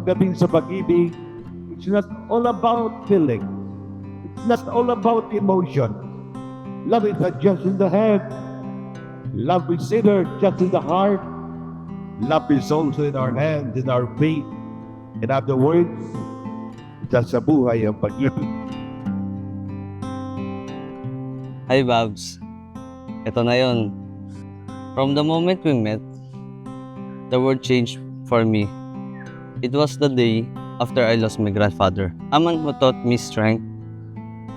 pagdating sa pag-ibig, it's not all about feeling. It's not all about emotion. Love is not just in the head. Love is either just in the heart. Love is also in our hands, in our feet. In other words, sa buhay ang pag-ibig. Hi, Babs. Ito na yon. From the moment we met, the world changed for me. It was the day after I lost my grandfather. A man who taught me strength,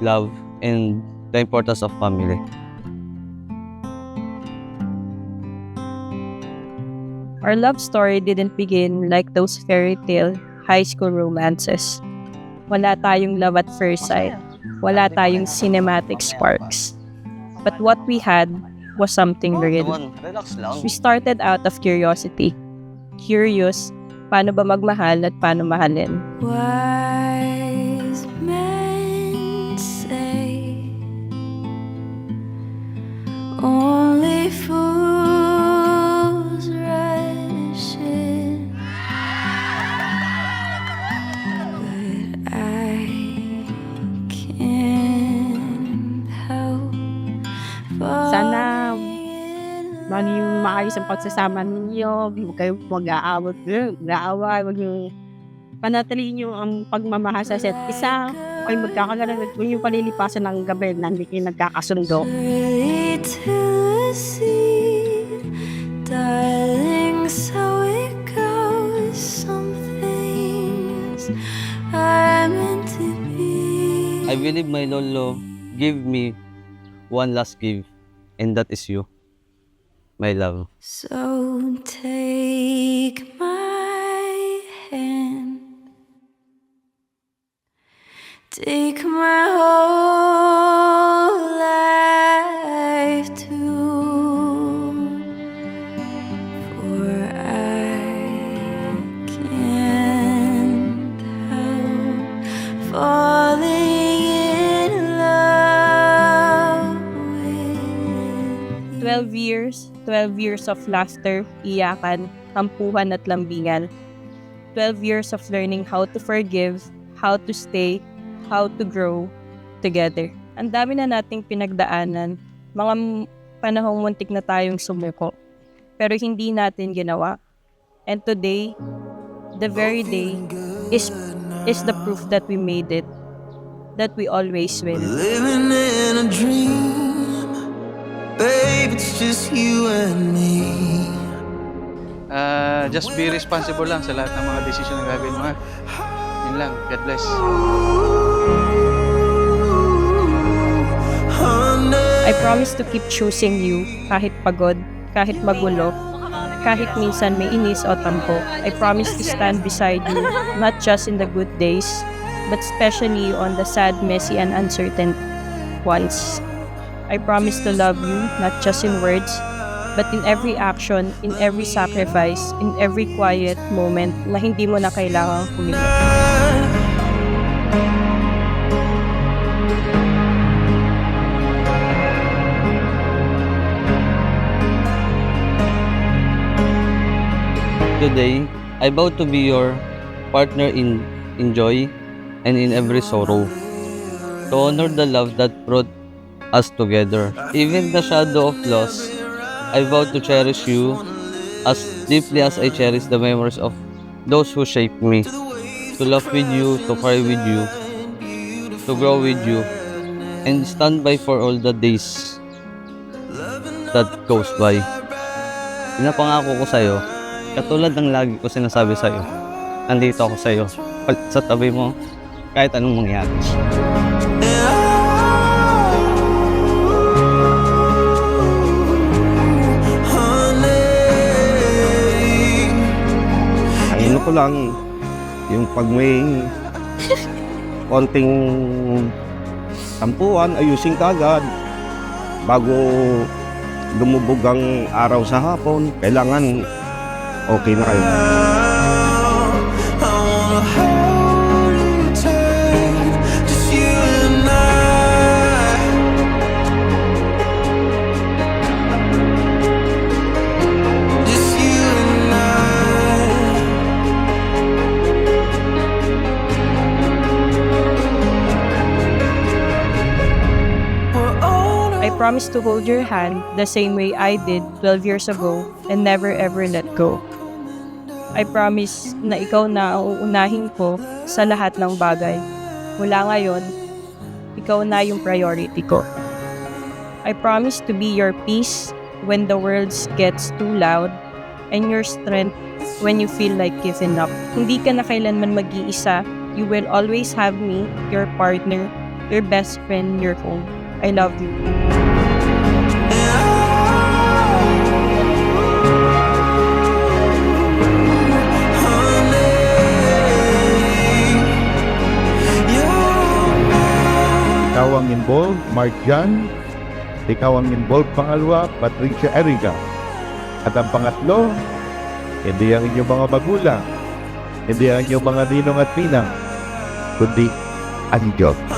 love, and the importance of family. Our love story didn't begin like those fairy tale high school romances. Wala tayong love at first sight. Wala tayong cinematic sparks. But what we had was something real. Relax lang. We started out of curiosity. Curious, paano ba magmahal at paano mahalin? Wise men say only fools rush in, but I can't help Sana falling in maging maayos ang pagsasama ninyo. Huwag kayong mag-aaway, huwag yung panatilihin yung ang pagmamahal sa isa't isa. Huwag kayong magkakagalan, huwag yung palilipasan ng gabi na hindi kayo nagkakasundo. early to see, darling, so it goes. Some things are meant to be. I believe my lolo gave me one last gift, and that is you, my love. So take my hand, take my whole life too, for I can't help falling in love with you. 12 years of laughter, iyakan, tampuhan at lambingan. 12 years of learning how to forgive, how to stay, how to grow together. Ang dami na nating pinagdaanan, mga panahong muntik na tayong sumuko. Pero hindi natin ginawa. And today, the very day, is the proof that we made it, that we always win. Living in a dream, babe, it's just you and me. Just be responsible lang sa lahat ng mga desisyon na gagawin mo, ha? Yun lang. God bless. I promise to keep choosing you kahit pagod, kahit magulo, kahit minsan may inis o tampo. I promise to stand beside you, not just in the good days, but especially on the sad, messy, and uncertain ones. I promise to love you, not just in words, but in every action, in every sacrifice, in every quiet moment na hindi mo na kailangang humingi. Today, I vow to be your partner in joy and in every sorrow. To honor the love that brought us together. Even the shadow of loss, I vow to cherish you as deeply as I cherish the memories of those who shaped me. To love with you, to cry with you, to grow with you, and stand by for all the days that goes by. Pinapangako ko sa'yo, katulad ng lagi ko sinasabi sa'yo, nandito ako sa'yo, sa tabi mo, kahit anong mangyari. Ano ko lang, yung pag may konting tampuan, ayusin ka agad. Bago lumubog ang araw sa hapon, kailangan okay na kayo. promise to hold your hand the same way I did 12 years ago and never ever let go. I promise na ikaw na ang uunahin ko sa lahat ng bagay. Mula ngayon, ikaw na yung priority ko. I promise to be your peace when the world gets too loud and your strength when you feel like giving up. Hindi ka na kailanman mag-iisa. You will always have me, your partner, your best friend, your home. I love you. Ikaw ang involved, Mark Jan. Ikaw ang involved, pangalawa, Patricia Erica. At ang pangatlo, hindi ang inyong mga magulang, hindi ang inyong mga ninong at ninang, kundi ang Diyos.